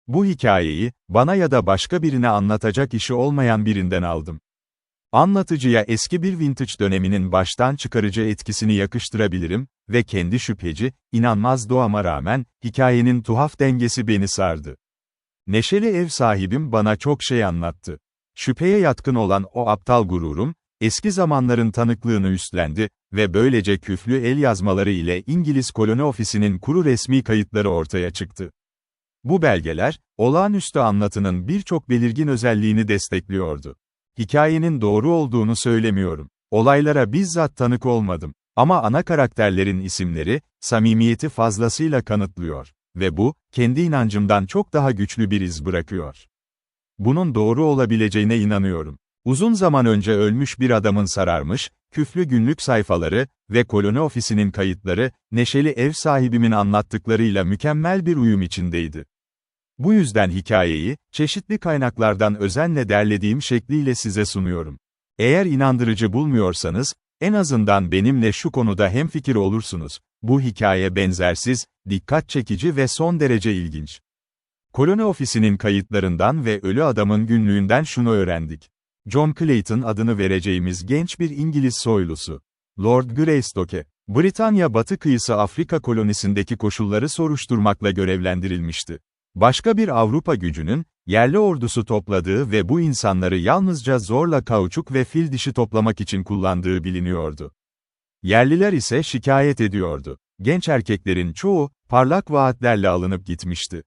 Bu hikayeyi, bana ya da başka birine anlatacak işi olmayan birinden aldım. Anlatıcıya eski bir vintage döneminin baştan çıkarıcı etkisini yakıştırabilirim ve kendi şüpheci, inanmaz doğama rağmen, hikayenin tuhaf dengesi beni sardı. Neşeli ev sahibim bana çok şey anlattı. Şüpheye yatkın olan o aptal gururum, eski zamanların tanıklığını üstlendi ve böylece küflü el yazmaları ile İngiliz koloni ofisinin kuru resmi kayıtları ortaya çıktı. Bu belgeler, olağanüstü anlatının birçok belirgin özelliğini destekliyordu. Hikayenin doğru olduğunu söylemiyorum. Olaylara bizzat tanık olmadım. Ama ana karakterlerin isimleri, samimiyeti fazlasıyla kanıtlıyor. Ve bu, kendi inancımdan çok daha güçlü bir iz bırakıyor. Bunun doğru olabileceğine inanıyorum. Uzun zaman önce ölmüş bir adamın sararmış, küflü günlük sayfaları ve koloni ofisinin kayıtları, neşeli ev sahibimin anlattıklarıyla mükemmel bir uyum içindeydi. Bu yüzden hikayeyi, çeşitli kaynaklardan özenle derlediğim şekliyle size sunuyorum. Eğer inandırıcı bulmuyorsanız, en azından benimle şu konuda hemfikir olursunuz. Bu hikaye benzersiz, dikkat çekici ve son derece ilginç. Koloni ofisinin kayıtlarından ve ölü adamın günlüğünden şunu öğrendik. John Clayton adını vereceğimiz genç bir İngiliz soylusu. Lord Greystoke, Britanya batı kıyısı Afrika kolonisindeki koşulları soruşturmakla görevlendirilmişti. Başka bir Avrupa gücünün, yerli ordusu topladığı ve bu insanları yalnızca zorla kauçuk ve fil dişi toplamak için kullandığı biliniyordu. Yerliler ise şikayet ediyordu. Genç erkeklerin çoğu, parlak vaatlerle alınıp gitmişti.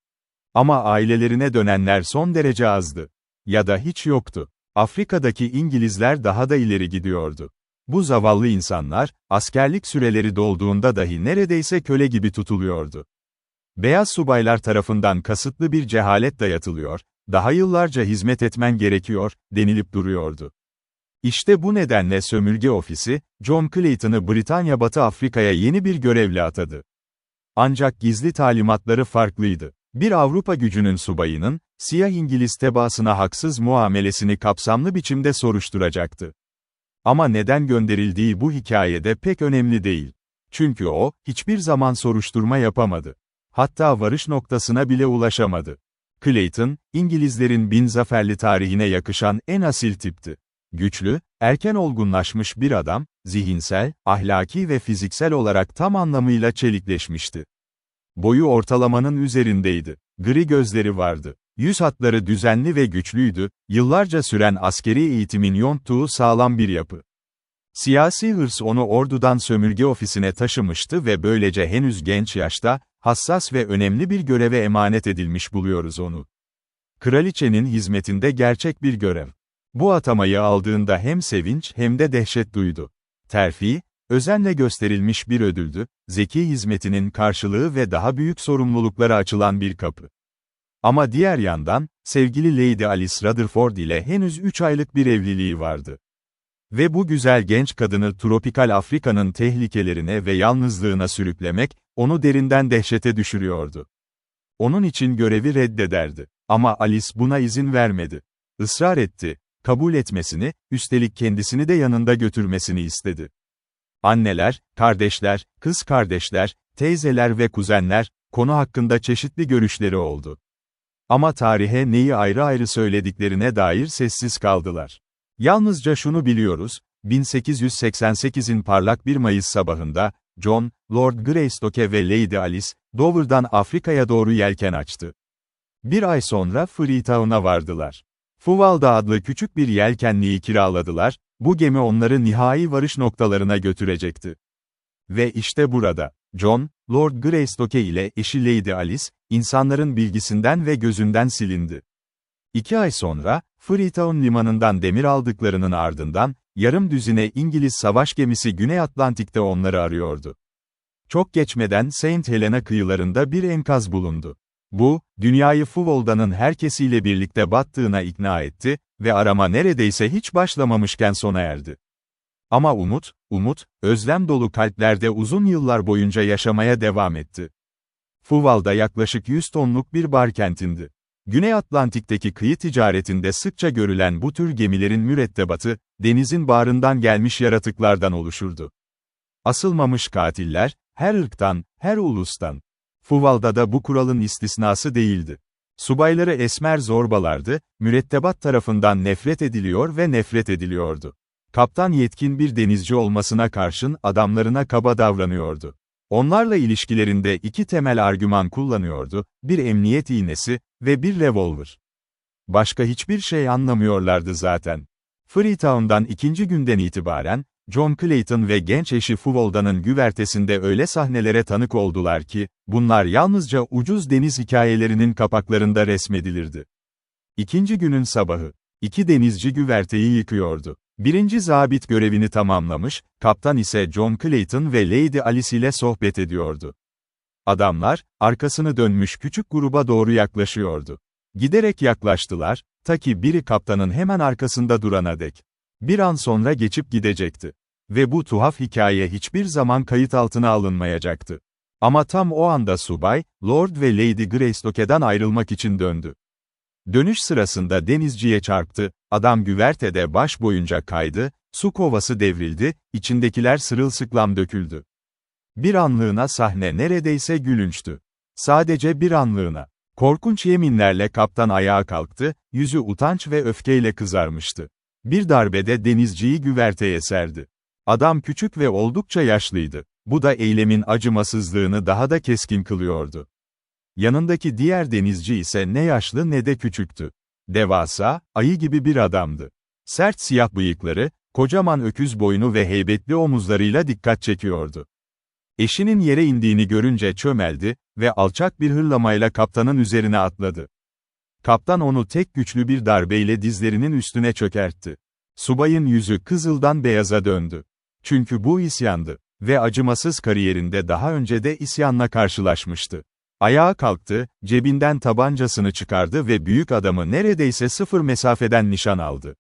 Ama ailelerine dönenler son derece azdı. Ya da hiç yoktu. Afrika'daki İngilizler daha da ileri gidiyordu. Bu zavallı insanlar, askerlik süreleri dolduğunda dahi neredeyse köle gibi tutuluyordu. Beyaz subaylar tarafından kasıtlı bir cehalet dayatılıyor, daha yıllarca hizmet etmen gerekiyor, denilip duruyordu. İşte bu nedenle sömürge ofisi, John Clayton'ı Britanya Batı Afrika'ya yeni bir görevle atadı. Ancak gizli talimatları farklıydı. Bir Avrupa gücünün subayının, siyah İngiliz tebaasına haksız muamelesini kapsamlı biçimde soruşturacaktı. Ama neden gönderildiği bu hikayede pek önemli değil. Çünkü o, hiçbir zaman soruşturma yapamadı. Hatta varış noktasına bile ulaşamadı. Clayton, İngilizlerin bin zaferli tarihine yakışan en asil tipti. Güçlü, erken olgunlaşmış bir adam, zihinsel, ahlaki ve fiziksel olarak tam anlamıyla çelikleşmişti. Boyu ortalamanın üzerindeydi. Gri gözleri vardı. Yüz hatları düzenli ve güçlüydü, yıllarca süren askeri eğitimin yonttuğu sağlam bir yapı. Siyasi hırs onu ordudan sömürge ofisine taşımıştı ve böylece henüz genç yaşta, hassas ve önemli bir göreve emanet edilmiş buluyoruz onu. Kraliçenin hizmetinde gerçek bir görev. Bu atamayı aldığında hem sevinç hem de dehşet duydu. Terfi, özenle gösterilmiş bir ödüldü, zeki hizmetinin karşılığı ve daha büyük sorumluluklara açılan bir kapı. Ama diğer yandan, sevgili Lady Alice Rutherford ile henüz 3 aylık bir evliliği vardı. Ve bu güzel genç kadını tropikal Afrika'nın tehlikelerine ve yalnızlığına sürüklemek, onu derinden dehşete düşürüyordu. Onun için görevi reddederdi. Ama Alice buna izin vermedi. Israr etti, kabul etmesini, üstelik kendisini de yanında götürmesini istedi. Anneler, kardeşler, kız kardeşler, teyzeler ve kuzenler, konu hakkında çeşitli görüşleri oldu. Ama tarihe neyi ayrı ayrı söylediklerine dair sessiz kaldılar. Yalnızca şunu biliyoruz, 1888'in parlak bir Mayıs sabahında, John, Lord Greystoke ve Lady Alice, Dover'dan Afrika'ya doğru yelken açtı. Bir ay sonra Freetown'a vardılar. Fuvalda adlı küçük bir yelkenliği kiraladılar, bu gemi onları nihai varış noktalarına götürecekti. Ve işte burada, John, Lord Greystoke ile eşi Lady Alice, insanların bilgisinden ve gözünden silindi. 2 ay sonra, Freetown limanından demir aldıklarının ardından, yarım düzine İngiliz savaş gemisi Güney Atlantik'te onları arıyordu. Çok geçmeden Saint Helena kıyılarında bir enkaz bulundu. Bu, dünyayı Fuvolda'nın herkesiyle birlikte battığına ikna etti ve arama neredeyse hiç başlamamışken sona erdi. Ama umut, özlem dolu kalplerde uzun yıllar boyunca yaşamaya devam etti. Fuvalda yaklaşık 100 tonluk bir bar kentindi. Güney Atlantik'teki kıyı ticaretinde sıkça görülen bu tür gemilerin mürettebatı, denizin bağrından gelmiş yaratıklardan oluşurdu. Asılmamış katiller, her ırktan, her ulustan. Fuvalda da bu kuralın istisnası değildi. Subayları esmer zorbalardı, mürettebat tarafından nefret ediliyor ve nefret ediliyordu. Kaptan yetkin bir denizci olmasına karşın adamlarına kaba davranıyordu. Onlarla ilişkilerinde iki temel argüman kullanıyordu, bir emniyet iğnesi ve bir revolver. Başka hiçbir şey anlamıyorlardı zaten. Freetown'dan ikinci günden itibaren, John Clayton ve genç eşi Fuvolda'nın güvertesinde öyle sahnelere tanık oldular ki, bunlar yalnızca ucuz deniz hikayelerinin kapaklarında resmedilirdi. İkinci günün sabahı, iki denizci güverteyi yıkıyordu. Birinci zabit görevini tamamlamış, kaptan ise John Clayton ve Lady Alice ile sohbet ediyordu. Adamlar, arkasını dönmüş küçük gruba doğru yaklaşıyordu. Giderek yaklaştılar, ta ki biri kaptanın hemen arkasında durana dek. Bir an sonra geçip gidecekti. Ve bu tuhaf hikaye hiçbir zaman kayıt altına alınmayacaktı. Ama tam o anda subay, Lord ve Lady Greystoke'dan ayrılmak için döndü. Dönüş sırasında denizciye çarptı, adam güvertede baş boyunca kaydı, su kovası devrildi, içindekiler sırılsıklam döküldü. Bir anlığına sahne neredeyse gülünçtü. Sadece bir anlığına. Korkunç yeminlerle kaptan ayağa kalktı, yüzü utanç ve öfkeyle kızarmıştı. Bir darbede denizciyi güverteye serdi. Adam küçük ve oldukça yaşlıydı. Bu da eylemin acımasızlığını daha da keskin kılıyordu. Yanındaki diğer denizci ise ne yaşlı ne de küçüktü. Devasa, ayı gibi bir adamdı. Sert siyah bıyıkları, kocaman öküz boynu ve heybetli omuzlarıyla dikkat çekiyordu. Eşinin yere indiğini görünce çömeldi ve alçak bir hırlamayla kaptanın üzerine atladı. Kaptan onu tek güçlü bir darbeyle dizlerinin üstüne çökertti. Subayın yüzü kızıldan beyaza döndü. Çünkü bu isyandı ve acımasız kariyerinde daha önce de isyanla karşılaşmıştı. Ayağa kalktı, cebinden tabancasını çıkardı ve büyük adamı neredeyse sıfır mesafeden nişan aldı.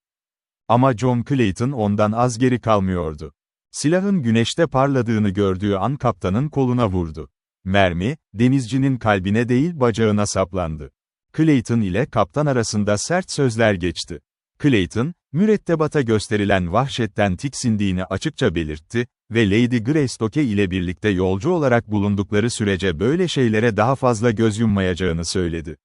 Ama John Clayton ondan az geri kalmıyordu. Silahın güneşte parladığını gördüğü an kaptanın koluna vurdu. Mermi, denizcinin kalbine değil bacağına saplandı. Clayton ile kaptan arasında sert sözler geçti. Clayton, mürettebata gösterilen vahşetten tiksindiğini açıkça belirtti ve Lady Greystoke ile birlikte yolcu olarak bulundukları sürece böyle şeylere daha fazla göz yummayacağını söyledi.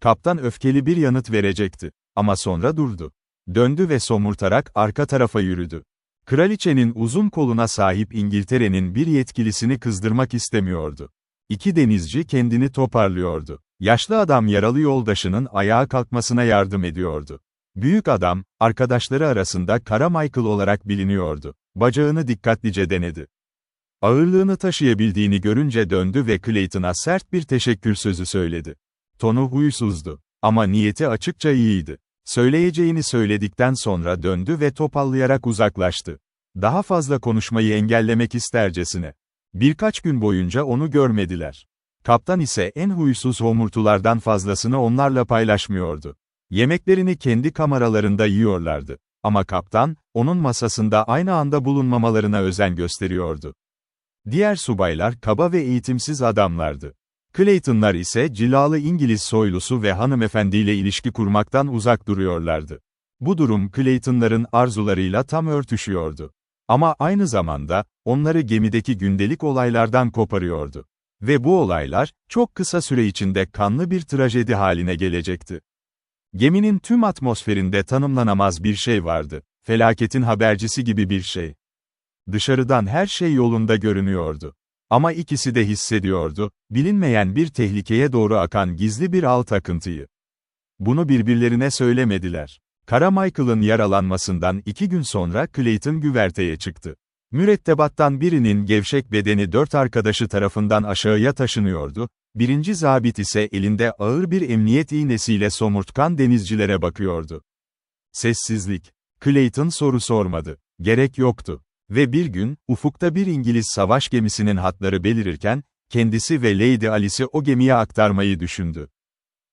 Kaptan öfkeli bir yanıt verecekti. Ama sonra durdu. Döndü ve somurtarak arka tarafa yürüdü. Kraliçenin uzun koluna sahip İngiltere'nin bir yetkilisini kızdırmak istemiyordu. İki denizci kendini toparlıyordu. Yaşlı adam yaralı yoldaşının ayağa kalkmasına yardım ediyordu. Büyük adam, arkadaşları arasında Kara Michael olarak biliniyordu. Bacağını dikkatlice denedi. Ağırlığını taşıyabildiğini görünce döndü ve Clayton'a sert bir teşekkür sözü söyledi. Tonu huysuzdu. Ama niyeti açıkça iyiydi. Söyleyeceğini söyledikten sonra döndü ve topallayarak uzaklaştı. Daha fazla konuşmayı engellemek istercesine. Birkaç gün boyunca onu görmediler. Kaptan ise en huysuz homurtulardan fazlasını onlarla paylaşmıyordu. Yemeklerini kendi kameralarında yiyorlardı. Ama kaptan, onun masasında aynı anda bulunmamalarına özen gösteriyordu. Diğer subaylar kaba ve eğitimsiz adamlardı. Clayton'lar ise cilalı İngiliz soylusu ve hanımefendiyle ilişki kurmaktan uzak duruyorlardı. Bu durum Clayton'ların arzularıyla tam örtüşüyordu. Ama aynı zamanda, onları gemideki gündelik olaylardan koparıyordu. Ve bu olaylar, çok kısa süre içinde kanlı bir trajedi haline gelecekti. Geminin tüm atmosferinde tanımlanamaz bir şey vardı. Felaketin habercisi gibi bir şey. Dışarıdan her şey yolunda görünüyordu. Ama ikisi de hissediyordu, bilinmeyen bir tehlikeye doğru akan gizli bir alt akıntıyı. Bunu birbirlerine söylemediler. Kara Michael'ın yaralanmasından 2 gün sonra Clayton güverteye çıktı. Mürettebattan birinin gevşek bedeni 4 arkadaşı tarafından aşağıya taşınıyordu, birinci zabit ise elinde ağır bir emniyet iğnesiyle somurtkan denizcilere bakıyordu. Sessizlik. Clayton soru sormadı. Gerek yoktu. Ve bir gün, ufukta bir İngiliz savaş gemisinin hatları belirirken, kendisi ve Lady Alice'i o gemiye aktarmayı düşündü.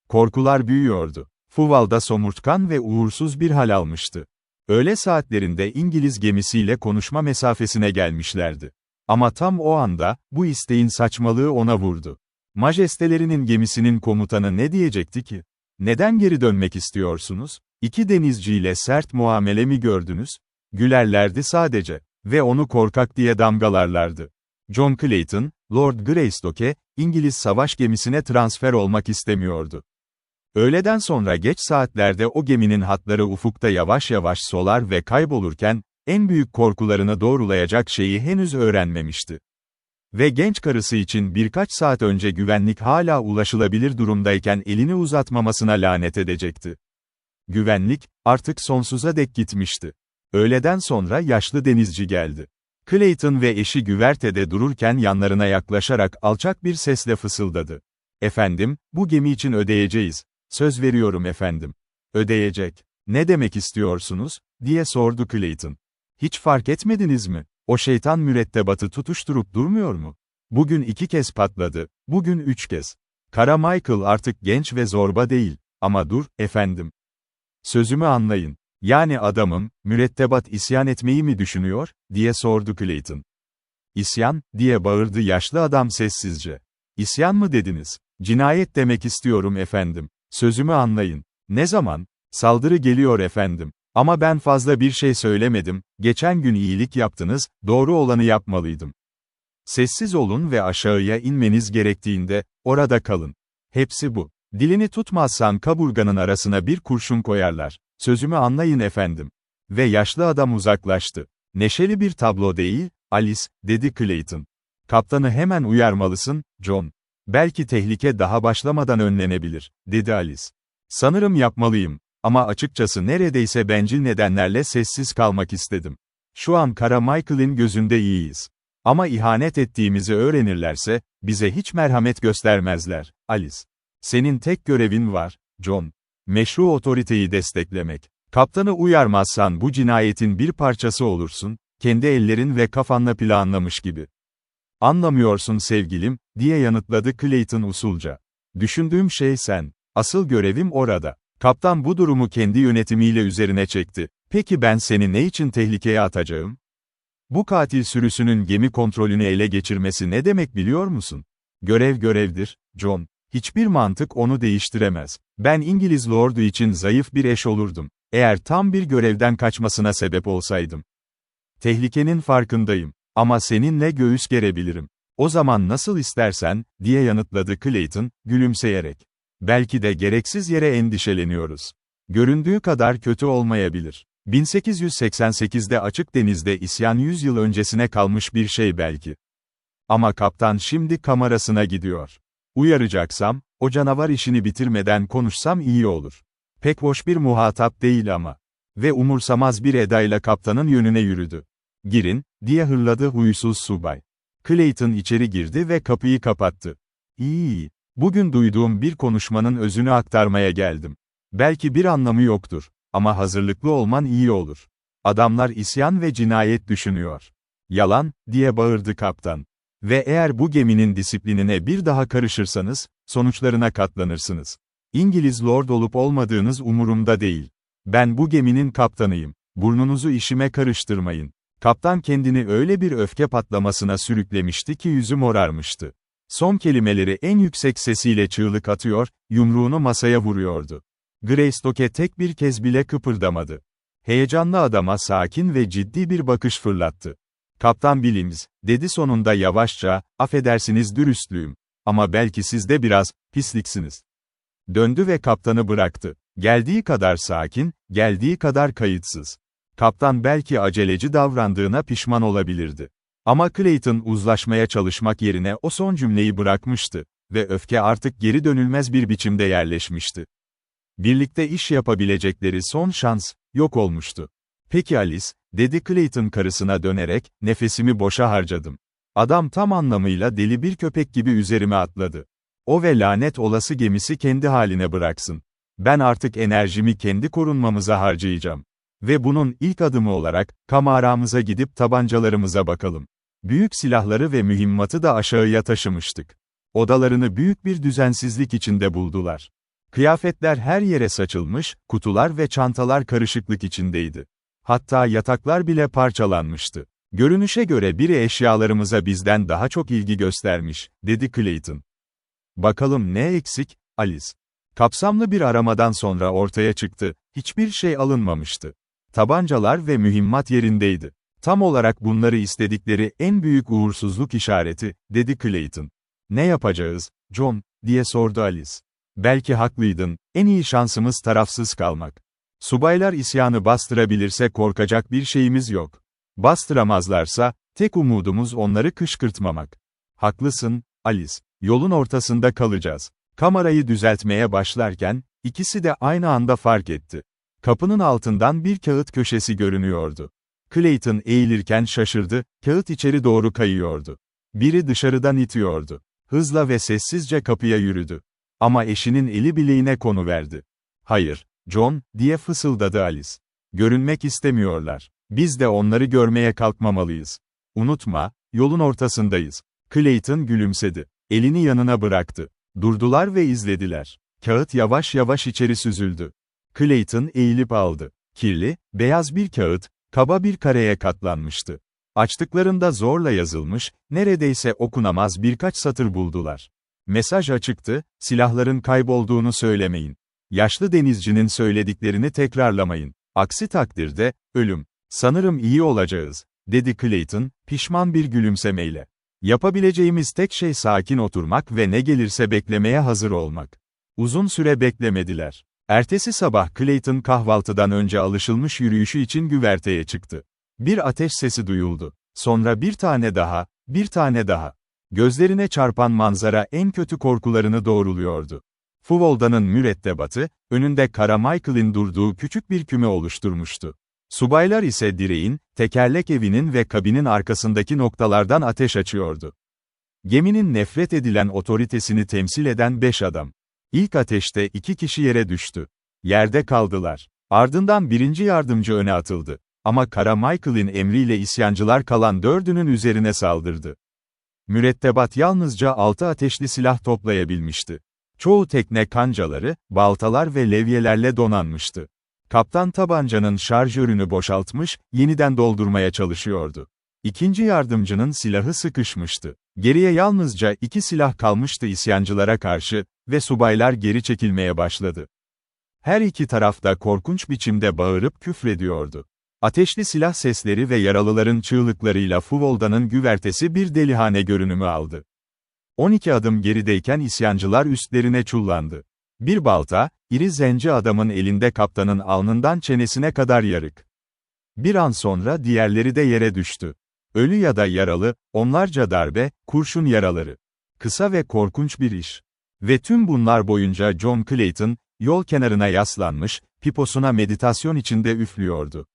Korkular büyüyordu. Fuvalda somurtkan ve uğursuz bir hal almıştı. Öğle saatlerinde İngiliz gemisiyle konuşma mesafesine gelmişlerdi. Ama tam o anda, bu isteğin saçmalığı ona vurdu. Majestelerinin gemisinin komutanı ne diyecekti ki? Neden geri dönmek istiyorsunuz? İki denizciyle sert muamele mi gördünüz? Gülerlerdi sadece. Ve onu korkak diye damgalarlardı. John Clayton, Lord Greystoke, İngiliz savaş gemisine transfer olmak istemiyordu. Öğleden sonra geç saatlerde o geminin hatları ufukta yavaş yavaş solar ve kaybolurken, en büyük korkularını doğrulayacak şeyi henüz öğrenmemişti. Ve genç karısı için birkaç saat önce güvenlik hala ulaşılabilir durumdayken elini uzatmamasına lanet edecekti. Güvenlik, artık sonsuza dek gitmişti. Öğleden sonra yaşlı denizci geldi. Clayton ve eşi güvertede dururken yanlarına yaklaşarak alçak bir sesle fısıldadı. "Efendim, bu gemi için ödeyeceğiz. Söz veriyorum efendim." "Ödeyecek. Ne demek istiyorsunuz?" diye sordu Clayton. "Hiç fark etmediniz mi? O şeytan mürettebatı tutuşturup durmuyor mu? Bugün 2 kez patladı, bugün 3 kez. Kara Michael artık genç ve zorba değil. Ama dur, efendim. Sözümü anlayın. Yani adamım, mürettebat isyan etmeyi mi düşünüyor, diye sordu Clayton. "İsyan," diye bağırdı yaşlı adam sessizce. "İsyan mı dediniz? Cinayet demek istiyorum efendim. Sözümü anlayın. Ne zaman? Saldırı geliyor efendim. Ama ben fazla bir şey söylemedim, geçen gün iyilik yaptınız, doğru olanı yapmalıydım. Sessiz olun ve aşağıya inmeniz gerektiğinde, orada kalın. Hepsi bu. Dilini tutmazsan kaburganın arasına bir kurşun koyarlar. Sözümü anlayın efendim." Ve yaşlı adam uzaklaştı. "Neşeli bir tablo değil, Alice," dedi Clayton. "Kaptanı hemen uyarmalısın, John. Belki tehlike daha başlamadan önlenebilir," dedi Alice. "Sanırım yapmalıyım. Ama açıkçası neredeyse bencil nedenlerle sessiz kalmak istedim. Şu an Kara Michael'in gözünde iyiyiz. Ama ihanet ettiğimizi öğrenirlerse, bize hiç merhamet göstermezler, Alice. Senin tek görevin var, John. Meşru otoriteyi desteklemek. Kaptanı uyarmazsan bu cinayetin bir parçası olursun, kendi ellerin ve kafanla planlamış gibi." "Anlamıyorsun sevgilim," diye yanıtladı Clayton usulca. "Düşündüğüm şey sen. Asıl görevim orada. Kaptan bu durumu kendi yönetimiyle üzerine çekti. Peki ben seni ne için tehlikeye atacağım? Bu katil sürüsünün gemi kontrolünü ele geçirmesi ne demek biliyor musun? Görev görevdir, John. Hiçbir mantık onu değiştiremez. Ben İngiliz lordu için zayıf bir eş olurdum, eğer tam bir görevden kaçmasına sebep olsaydım. Tehlikenin farkındayım. Ama seninle göğüs gerebilirim. O zaman nasıl istersen, diye yanıtladı Clayton, gülümseyerek. Belki de gereksiz yere endişeleniyoruz. Göründüğü kadar kötü olmayabilir. 1888'de açık denizde isyan 100 yıl öncesine kalmış bir şey belki. Ama kaptan şimdi kamerasına gidiyor. Uyaracaksam, o canavar işini bitirmeden konuşsam iyi olur. Pek hoş bir muhatap değil ama. Ve umursamaz bir edayla kaptanın yönüne yürüdü. "Girin," diye hırladı huysuz subay. Clayton içeri girdi ve kapıyı kapattı. "İyi. Bugün duyduğum bir konuşmanın özünü aktarmaya geldim. Belki bir anlamı yoktur. Ama hazırlıklı olman iyi olur. Adamlar isyan ve cinayet düşünüyor." "Yalan," diye bağırdı kaptan. "Ve eğer bu geminin disiplinine bir daha karışırsanız, sonuçlarına katlanırsınız. İngiliz lord olup olmadığınız umurumda değil. Ben bu geminin kaptanıyım. Burnunuzu işime karıştırmayın." Kaptan kendini öyle bir öfke patlamasına sürüklemişti ki yüzü morarmıştı. Son kelimeleri en yüksek sesiyle çığlık atıyor, yumruğunu masaya vuruyordu. Greystoke tek bir kez bile kıpırdamadı. Heyecanlı adama sakin ve ciddi bir bakış fırlattı. "Kaptan Billings," dedi sonunda yavaşça, "affedersiniz dürüstlüğüm. Ama belki siz de biraz, pisliksiniz." Döndü ve kaptanı bıraktı. Geldiği kadar sakin, geldiği kadar kayıtsız. Kaptan belki aceleci davrandığına pişman olabilirdi. Ama Clayton uzlaşmaya çalışmak yerine o son cümleyi bırakmıştı ve öfke artık geri dönülmez bir biçimde yerleşmişti. Birlikte iş yapabilecekleri son şans, yok olmuştu. "Peki Alice," dedi Clayton karısına dönerek, "nefesimi boşa harcadım. Adam tam anlamıyla deli bir köpek gibi üzerime atladı. O ve lanet olası gemisi kendi haline bıraksın. Ben artık enerjimi kendi korunmamıza harcayacağım. Ve bunun ilk adımı olarak, kamarağımıza gidip tabancalarımıza bakalım." Büyük silahları ve mühimmatı da aşağıya taşımıştık. Odalarını büyük bir düzensizlik içinde buldular. Kıyafetler her yere saçılmış, kutular ve çantalar karışıklık içindeydi. Hatta yataklar bile parçalanmıştı. "Görünüşe göre biri eşyalarımıza bizden daha çok ilgi göstermiş," dedi Clayton. "Bakalım ne eksik, Alice?" Kapsamlı bir aramadan sonra ortaya çıktı, hiçbir şey alınmamıştı. Tabancalar ve mühimmat yerindeydi. "Tam olarak bunları istedikleri en büyük uğursuzluk işareti," dedi Clayton. "Ne yapacağız, John?" diye sordu Alice. Belki haklıydın, en iyi şansımız tarafsız kalmak. Subaylar isyanı bastırabilirse korkacak bir şeyimiz yok. Bastıramazlarsa, tek umudumuz onları kışkırtmamak. Haklısın, Alice. Yolun ortasında kalacağız. Kamerayı düzeltmeye başlarken, ikisi de aynı anda fark etti. Kapının altından bir kağıt köşesi görünüyordu. Clayton eğilirken şaşırdı, kağıt içeri doğru kayıyordu. Biri dışarıdan itiyordu. Hızla ve sessizce kapıya yürüdü. Ama eşinin eli bileğine konuverdi. "Hayır, John," diye fısıldadı Alice. "Görünmek istemiyorlar. Biz de onları görmeye kalkmamalıyız. Unutma, yolun ortasındayız." Clayton gülümsedi. Elini yanına bıraktı. Durdular ve izlediler. Kağıt yavaş yavaş içeri süzüldü. Clayton eğilip aldı. Kirli, beyaz bir kağıt, kaba bir kareye katlanmıştı. Açtıklarında zorla yazılmış, neredeyse okunamaz birkaç satır buldular. Mesaj açıktı, silahların kaybolduğunu söylemeyin. Yaşlı denizcinin söylediklerini tekrarlamayın. Aksi takdirde, ölüm. "Sanırım iyi olacağız," dedi Clayton, pişman bir gülümsemeyle. "Yapabileceğimiz tek şey sakin oturmak ve ne gelirse beklemeye hazır olmak." Uzun süre beklemediler. Ertesi sabah Clayton kahvaltıdan önce alışılmış yürüyüşü için güverteye çıktı. Bir ateş sesi duyuldu. Sonra bir tane daha, bir tane daha. Gözlerine çarpan manzara en kötü korkularını doğruluyordu. Fuvolda'nın mürettebatı, önünde Carmichael'in durduğu küçük bir küme oluşturmuştu. Subaylar ise direğin, tekerlek evinin ve kabinin arkasındaki noktalardan ateş açıyordu. Geminin nefret edilen otoritesini temsil eden 5 adam. İlk ateşte 2 kişi yere düştü. Yerde kaldılar. Ardından birinci yardımcı öne atıldı. Ama Carmichael'in emriyle isyancılar kalan 4'ünün üzerine saldırdı. Mürettebat yalnızca 6 ateşli silah toplayabilmişti. Çoğu tekne kancaları, baltalar ve levyelerle donanmıştı. Kaptan tabancanın şarjörünü boşaltmış, yeniden doldurmaya çalışıyordu. İkinci yardımcının silahı sıkışmıştı. Geriye yalnızca 2 silah kalmıştı isyancılara karşı ve subaylar geri çekilmeye başladı. Her iki taraf da korkunç biçimde bağırıp küfrediyordu. Ateşli silah sesleri ve yaralıların çığlıklarıyla Fuvolda'nın güvertesi bir delihane görünümü aldı. 12 adım gerideyken isyancılar üstlerine çullandı. Bir balta, iri zenci adamın elinde kaptanın alnından çenesine kadar yarık. Bir an sonra diğerleri de yere düştü. Ölü ya da yaralı, onlarca darbe, kurşun yaraları. Kısa ve korkunç bir iş. Ve tüm bunlar boyunca John Clayton, yol kenarına yaslanmış, piposuna meditasyon içinde üflüyordu.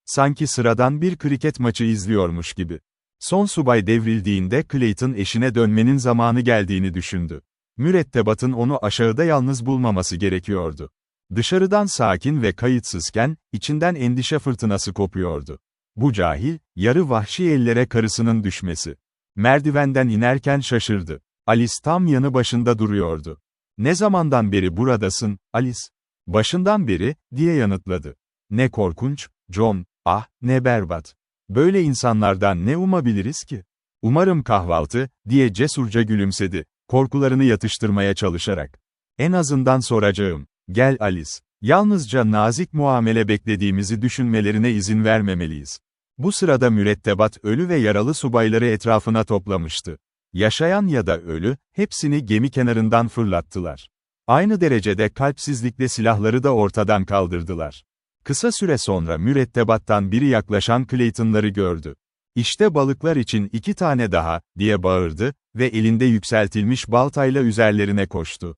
Sanki sıradan bir kriket maçı izliyormuş gibi. Son subay devrildiğinde Clayton eşine dönmenin zamanı geldiğini düşündü. Mürettebatın onu aşağıda yalnız bulmaması gerekiyordu. Dışarıdan sakin ve kayıtsızken, içinden endişe fırtınası kopuyordu. Bu cahil, yarı vahşi ellere karısının düşmesi. Merdivenden inerken şaşırdı. Alice tam yanı başında duruyordu. "Ne zamandan beri buradasın, Alice?" "Başından beri," diye yanıtladı. "Ne korkunç, John, ah, ne berbat. Böyle insanlardan ne umabiliriz ki?" "Umarım kahvaltı," diye cesurca gülümsedi, korkularını yatıştırmaya çalışarak. "En azından soracağım. Gel Alice. Yalnızca nazik muamele beklediğimizi düşünmelerine izin vermemeliyiz." Bu sırada mürettebat ölü ve yaralı subayları etrafına toplamıştı. Yaşayan ya da ölü, hepsini gemi kenarından fırlattılar. Aynı derecede kalpsizlikle silahları da ortadan kaldırdılar. Kısa süre sonra mürettebattan biri yaklaşan Clayton'ları gördü. "İşte balıklar için 2 tane daha," diye bağırdı ve elinde yükseltilmiş baltayla üzerlerine koştu.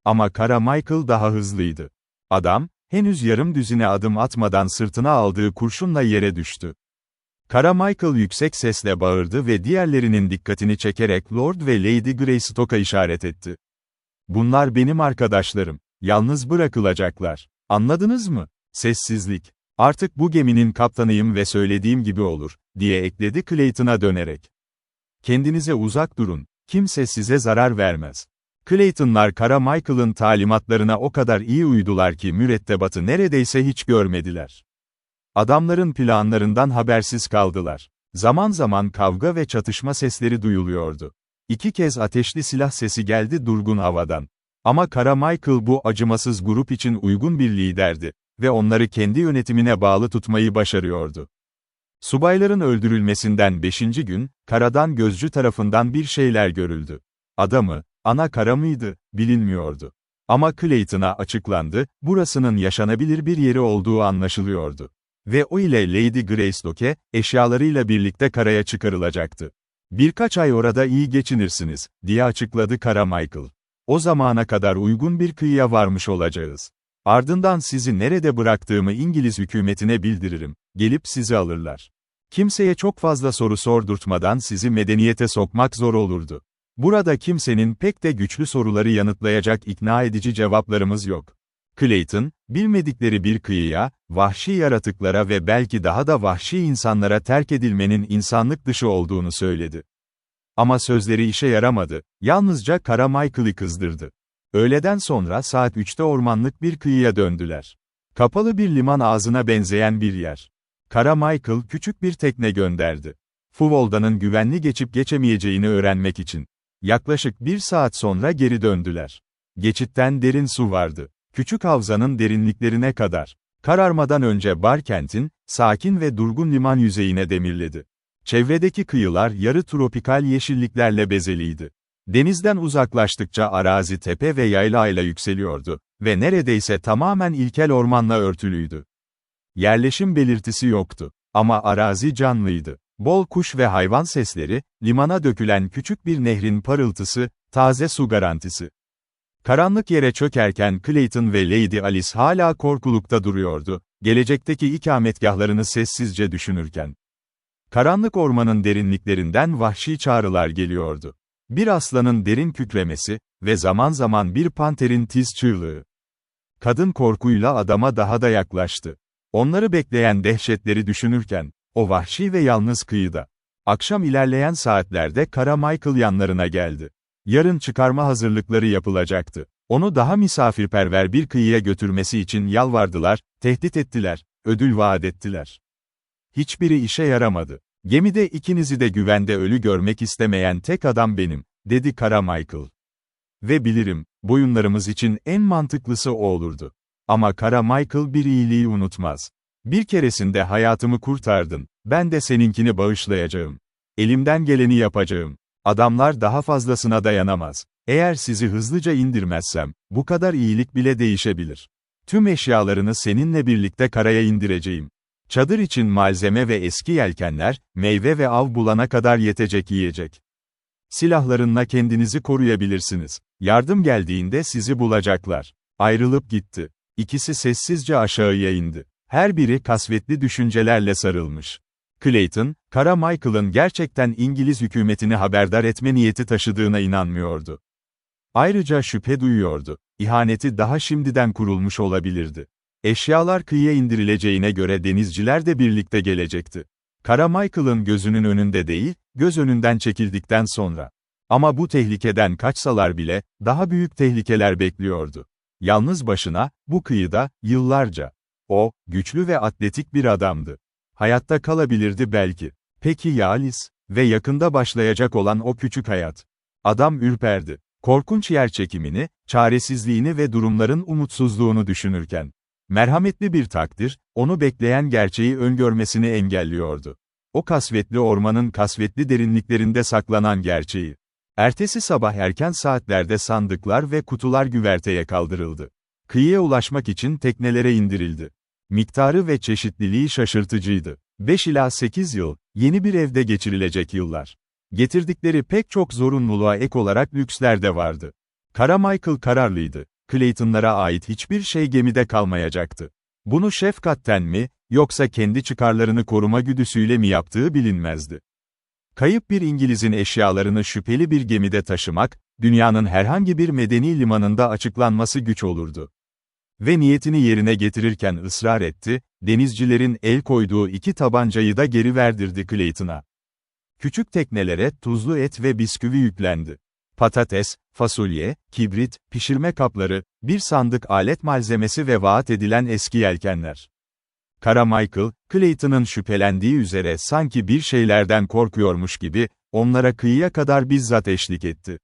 Ama Carmichael daha hızlıydı. Adam, henüz yarım düzine adım atmadan sırtına aldığı kurşunla yere düştü. Carmichael yüksek sesle bağırdı ve diğerlerinin dikkatini çekerek Lord ve Lady Greystoke'a işaret etti. "Bunlar benim arkadaşlarım. Yalnız bırakılacaklar. Anladınız mı?" Sessizlik. "Artık bu geminin kaptanıyım ve söylediğim gibi olur," diye ekledi Clayton'a dönerek. "Kendinize uzak durun. Kimse size zarar vermez." Clayton'lar Carmichael'ın talimatlarına o kadar iyi uydular ki mürettebatı neredeyse hiç görmediler. Adamların planlarından habersiz kaldılar. Zaman zaman kavga ve çatışma sesleri duyuluyordu. 2 kez ateşli silah sesi geldi durgun havadan. Ama Carmichael bu acımasız grup için uygun bir liderdi ve onları kendi yönetimine bağlı tutmayı başarıyordu. Subayların öldürülmesinden 5. gün, karadan gözcü tarafından bir şeyler görüldü. Adamı, ana kara mıydı, bilinmiyordu. Ama Clayton'a açıklandı, burasının yaşanabilir bir yeri olduğu anlaşılıyordu. Ve o ile Lady Greystoke, eşyalarıyla birlikte karaya çıkarılacaktı. "Birkaç ay orada iyi geçinirsiniz," diye açıkladı Kara Michael. "O zamana kadar uygun bir kıyıya varmış olacağız. Ardından sizi nerede bıraktığımı İngiliz hükümetine bildiririm, gelip sizi alırlar. Kimseye çok fazla soru sordurtmadan sizi medeniyete sokmak zor olurdu. Burada kimsenin pek de güçlü soruları yanıtlayacak ikna edici cevaplarımız yok." Clayton, bilmedikleri bir kıyıya, vahşi yaratıklara ve belki daha da vahşi insanlara terk edilmenin insanlık dışı olduğunu söyledi. Ama sözleri işe yaramadı, yalnızca Kara Michael'ı kızdırdı. Öğleden sonra saat 3'te ormanlık bir kıyıya döndüler. Kapalı bir liman ağzına benzeyen bir yer. Kara Michael küçük bir tekne gönderdi. Fuvolda'nın güvenli geçip geçemeyeceğini öğrenmek için. Yaklaşık 1 saat sonra geri döndüler. Geçitten derin su vardı. Küçük havzanın derinliklerine kadar. Kararmadan önce Barkent'in, sakin ve durgun liman yüzeyine demirledi. Çevredeki kıyılar yarı tropikal yeşilliklerle bezeliydi. Denizden uzaklaştıkça arazi tepe ve yaylayla yükseliyordu ve neredeyse tamamen ilkel ormanla örtülüydü. Yerleşim belirtisi yoktu ama arazi canlıydı. Bol kuş ve hayvan sesleri, limana dökülen küçük bir nehrin parıltısı, taze su garantisi. Karanlık yere çökerken Clayton ve Lady Alice hala korkulukta duruyordu, gelecekteki ikametgahlarını sessizce düşünürken. Karanlık ormanın derinliklerinden vahşi çağrılar geliyordu. Bir aslanın derin kükremesi ve zaman zaman bir panterin tiz çığlığı. Kadın korkuyla adama daha da yaklaştı. Onları bekleyen dehşetleri düşünürken, o vahşi ve yalnız kıyıda. Akşam ilerleyen saatlerde Kara Michael yanlarına geldi. Yarın çıkarma hazırlıkları yapılacaktı. Onu daha misafirperver bir kıyıya götürmesi için yalvardılar, tehdit ettiler, ödül vaat ettiler. Hiçbiri işe yaramadı. "Gemide ikinizi de güvende ölü görmek istemeyen tek adam benim," dedi Kara Michael. "Ve bilirim, boyunlarımız için en mantıklısı o olurdu. Ama Kara Michael bir iyiliği unutmaz. Bir keresinde hayatımı kurtardın, ben de seninkini bağışlayacağım. Elimden geleni yapacağım. Adamlar daha fazlasına dayanamaz. Eğer sizi hızlıca indirmezsem, bu kadar iyilik bile değişebilir. Tüm eşyalarını seninle birlikte karaya indireceğim. Çadır için malzeme ve eski yelkenler, meyve ve av bulana kadar yetecek yiyecek. Silahlarınla kendinizi koruyabilirsiniz. Yardım geldiğinde sizi bulacaklar." Ayrılıp gitti. İkisi sessizce aşağıya indi. Her biri kasvetli düşüncelerle sarılmış. Clayton, Kara Michael'ın gerçekten İngiliz hükümetini haberdar etme niyeti taşıdığına inanmıyordu. Ayrıca şüphe duyuyordu. İhaneti daha şimdiden kurulmuş olabilirdi. Eşyalar kıyıya indirileceğine göre denizciler de birlikte gelecekti. Kara Michael'ın gözünün önünde değil, göz önünden çekildikten sonra. Ama bu tehlikeden kaçsalar bile, daha büyük tehlikeler bekliyordu. Yalnız başına, bu kıyıda, yıllarca. O, güçlü ve atletik bir adamdı. Hayatta kalabilirdi belki. Peki ya Alice? Ve yakında başlayacak olan o küçük hayat. Adam ürperdi. Korkunç yerçekimini, çaresizliğini ve durumların umutsuzluğunu düşünürken. Merhametli bir takdir, onu bekleyen gerçeği öngörmesini engelliyordu. O kasvetli ormanın kasvetli derinliklerinde saklanan gerçeği. Ertesi sabah erken saatlerde sandıklar ve kutular güverteye kaldırıldı. Kıyıya ulaşmak için teknelere indirildi. Miktarı ve çeşitliliği şaşırtıcıydı. 5 ila 8 yıl, yeni bir evde geçirilecek yıllar. Getirdikleri pek çok zorunluluğa ek olarak lüksler de vardı. Kara Michael kararlıydı. Clayton'lara ait hiçbir şey gemide kalmayacaktı. Bunu şefkatten mi, yoksa kendi çıkarlarını koruma güdüsüyle mi yaptığı bilinmezdi. Kayıp bir İngiliz'in eşyalarını şüpheli bir gemide taşımak, dünyanın herhangi bir medeni limanında açıklanması güç olurdu. Ve niyetini yerine getirirken ısrar etti, denizcilerin el koyduğu 2 tabancayı da geri verdirdi Clayton'a. Küçük teknelere tuzlu et ve bisküvi yüklendi. Patates, fasulye, kibrit, pişirme kapları, bir sandık alet malzemesi ve vaat edilen eski yelkenler. Kara Michael, Clayton'ın şüphelendiği üzere sanki bir şeylerden korkuyormuş gibi, onlara kıyıya kadar bizzat eşlik etti.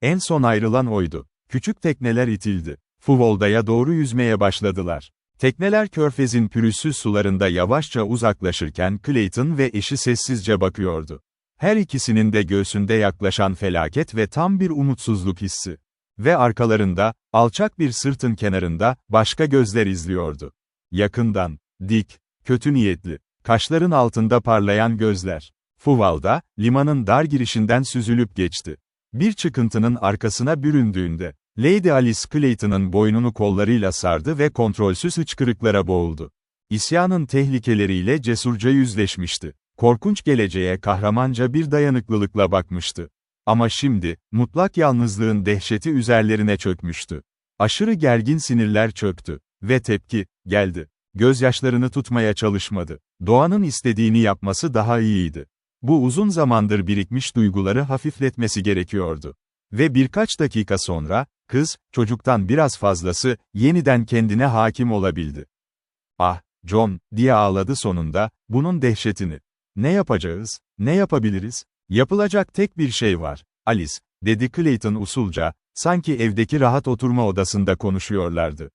En son ayrılan oydu. Küçük tekneler itildi. Fuvolda'ya doğru yüzmeye başladılar. Tekneler körfezin pürüzsüz sularında yavaşça uzaklaşırken Clayton ve eşi sessizce bakıyordu. Her ikisinin de göğsünde yaklaşan felaket ve tam bir umutsuzluk hissi. Ve arkalarında, alçak bir sırtın kenarında, başka gözler izliyordu. Yakından, dik, kötü niyetli, kaşların altında parlayan gözler. Fuvalda, limanın dar girişinden süzülüp geçti. Bir çıkıntının arkasına büründüğünde, Lady Alice Clayton'ın boynunu kollarıyla sardı ve kontrolsüz hıçkırıklara boğuldu. İsyanın tehlikeleriyle cesurca yüzleşmişti. Korkunç geleceğe kahramanca bir dayanıklılıkla bakmıştı. Ama şimdi, mutlak yalnızlığın dehşeti üzerlerine çökmüştü. Aşırı gergin sinirler çöktü. Ve tepki, geldi. Gözyaşlarını tutmaya çalışmadı. Doğanın istediğini yapması daha iyiydi. Bu uzun zamandır birikmiş duyguları hafifletmesi gerekiyordu. Ve birkaç dakika sonra, kız, çocuktan biraz fazlası, yeniden kendine hakim olabildi. "Ah, John," diye ağladı sonunda, "bunun dehşetini. Ne yapacağız? Ne yapabiliriz? Yapılacak tek bir şey var, Alice," dedi Clayton usulca, sanki evdeki rahat oturma odasında konuşuyorlardı.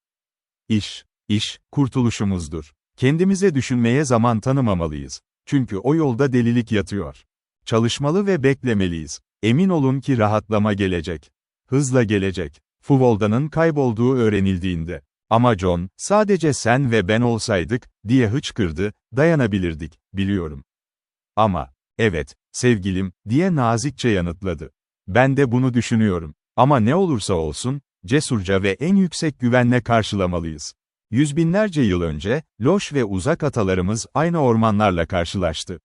İş, kurtuluşumuzdur. Kendimize düşünmeye zaman tanımamalıyız. Çünkü o yolda delilik yatıyor. Çalışmalı ve beklemeliyiz. Emin olun ki rahatlama gelecek. Hızla gelecek. Fuvolda'nın kaybolduğu öğrenildiğinde. "Ama John, sadece sen ve ben olsaydık," diye hıçkırdı, "dayanabilirdik, biliyorum. Ama, evet, sevgilim," diye nazikçe yanıtladı. "Ben de bunu düşünüyorum. Ama ne olursa olsun, cesurca ve en yüksek güvenle karşılamalıyız. Yüz binlerce yıl önce, loş ve uzak atalarımız aynı ormanlarla karşılaştı.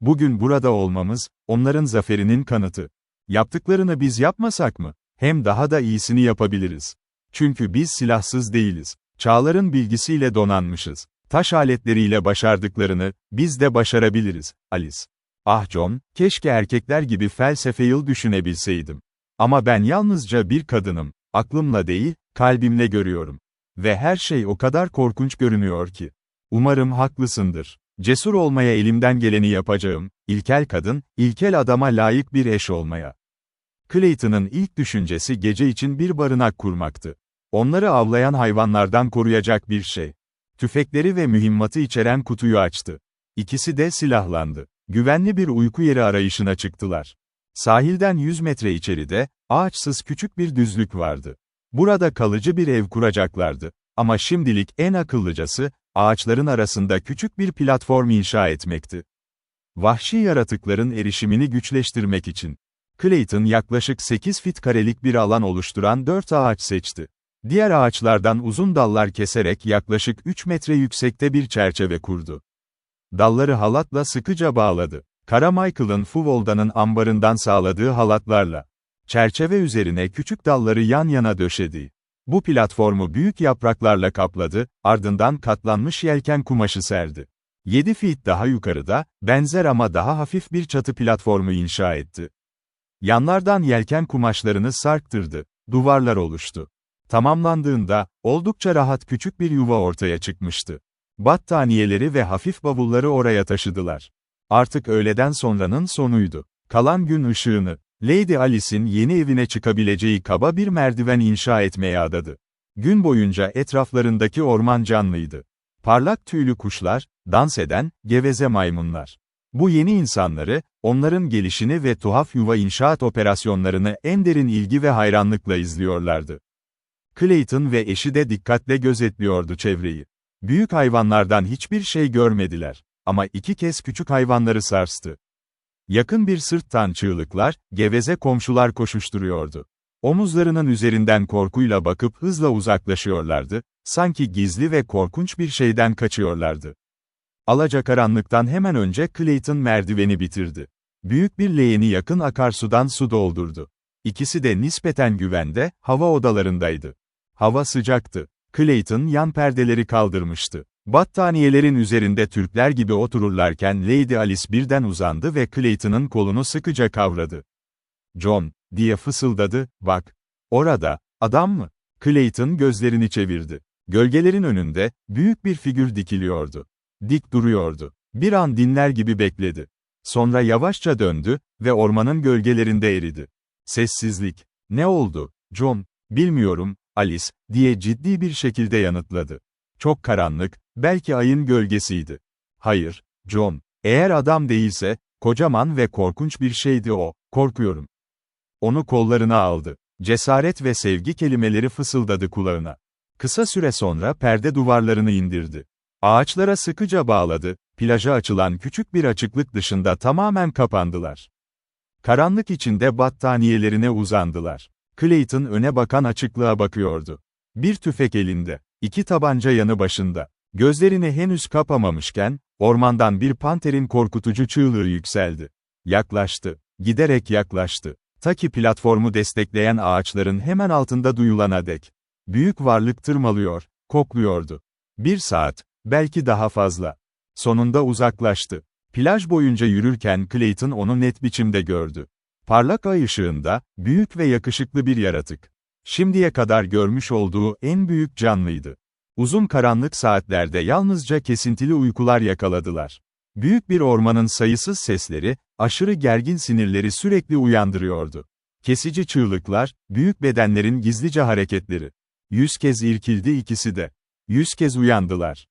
Bugün burada olmamız, onların zaferinin kanıtı. Yaptıklarını biz yapmasak mı? Hem daha da iyisini yapabiliriz. Çünkü biz silahsız değiliz. Çağların bilgisiyle donanmışız. Taş aletleriyle başardıklarını, biz de başarabiliriz, Alice. Ah John, keşke erkekler gibi felsefeyi düşünebilseydim. Ama ben yalnızca bir kadınım. Aklımla değil, kalbimle görüyorum. Ve her şey o kadar korkunç görünüyor ki. Umarım haklısındır. Cesur olmaya elimden geleni yapacağım, ilkel kadın, ilkel adama layık bir eş olmaya." Clayton'ın ilk düşüncesi gece için bir barınak kurmaktı. Onları avlayan hayvanlardan koruyacak bir şey. Tüfekleri ve mühimmatı içeren kutuyu açtı. İkisi de silahlandı. Güvenli bir uyku yeri arayışına çıktılar. Sahilden 100 metre içeride, ağaçsız küçük bir düzlük vardı. Burada kalıcı bir ev kuracaklardı. Ama şimdilik en akıllıcası, ağaçların arasında küçük bir platform inşa etmekti. Vahşi yaratıkların erişimini güçleştirmek için. Clayton yaklaşık 8 fit karelik bir alan oluşturan 4 ağaç seçti. Diğer ağaçlardan uzun dallar keserek yaklaşık 3 metre yüksekte bir çerçeve kurdu. Dalları halatla sıkıca bağladı. Carmichael'ın Fuvolda'nın ambarından sağladığı halatlarla. Çerçeve üzerine küçük dalları yan yana döşedi. Bu platformu büyük yapraklarla kapladı, ardından katlanmış yelken kumaşı serdi. 7 feet daha yukarıda, benzer ama daha hafif bir çatı platformu inşa etti. Yanlardan yelken kumaşlarını sarktırdı, duvarlar oluştu. Tamamlandığında, oldukça rahat küçük bir yuva ortaya çıkmıştı. Battaniyeleri ve hafif bavulları oraya taşıdılar. Artık öğleden sonranın sonuydu. Kalan gün ışığını, Lady Alice'in yeni evine çıkabileceği kaba bir merdiven inşa etmeye adadı. Gün boyunca etraflarındaki orman canlıydı. Parlak tüylü kuşlar, dans eden, geveze maymunlar. Bu yeni insanları, onların gelişini ve tuhaf yuva inşaat operasyonlarını en derin ilgi ve hayranlıkla izliyorlardı. Clayton ve eşi de dikkatle gözetliyordu çevreyi. Büyük hayvanlardan hiçbir şey görmediler. Ama 2 kez küçük hayvanları sarstı. Yakın bir sırttan çığlıklar, geveze komşular koşuşturuyordu. Omuzlarının üzerinden korkuyla bakıp hızla uzaklaşıyorlardı, sanki gizli ve korkunç bir şeyden kaçıyorlardı. Alacakaranlıktan hemen önce Clayton merdiveni bitirdi. Büyük bir leğeni yakın akarsudan su doldurdu. İkisi de nispeten güvende, hava odalarındaydı. Hava sıcaktı. Clayton yan perdeleri kaldırmıştı. Battaniyelerin üzerinde Türkler gibi otururlarken Lady Alice birden uzandı ve Clayton'ın kolunu sıkıca kavradı. "John," diye fısıldadı, "bak. Orada, adam mı?" Clayton gözlerini çevirdi. Gölgelerin önünde, büyük bir figür dikiliyordu. Dik duruyordu. Bir an dinler gibi bekledi. Sonra yavaşça döndü ve ormanın gölgelerinde eridi. Sessizlik. "Ne oldu, John?" "Bilmiyorum, Alice," diye ciddi bir şekilde yanıtladı. "Çok karanlık, belki ayın gölgesiydi." "Hayır, John. Eğer adam değilse, kocaman ve korkunç bir şeydi o, korkuyorum." Onu kollarına aldı. Cesaret ve sevgi kelimeleri fısıldadı kulağına. Kısa süre sonra perde duvarlarını indirdi. Ağaçlara sıkıca bağladı, plaja açılan küçük bir açıklık dışında tamamen kapandılar. Karanlık içinde battaniyelerine uzandılar. Clayton öne bakan açıklığa bakıyordu. Bir tüfek elinde, iki tabanca yanı başında. Gözlerini henüz kapamamışken, ormandan bir panterin korkutucu çığlığı yükseldi. Yaklaştı, giderek yaklaştı. Ta ki platformu destekleyen ağaçların hemen altında duyulana dek. Büyük varlık tırmalıyor, kokluyordu. 1 saat, belki daha fazla. Sonunda uzaklaştı. Plaj boyunca yürürken Clayton onu net biçimde gördü. Parlak ay ışığında, büyük ve yakışıklı bir yaratık. Şimdiye kadar görmüş olduğu en büyük canlıydı. Uzun karanlık saatlerde yalnızca kesintili uykular yakaladılar. Büyük bir ormanın sayısız sesleri, aşırı gergin sinirleri sürekli uyandırıyordu. Kesici çığlıklar, büyük bedenlerin gizlice hareketleri. 100 kez irkildi ikisi de. 100 kez uyandılar.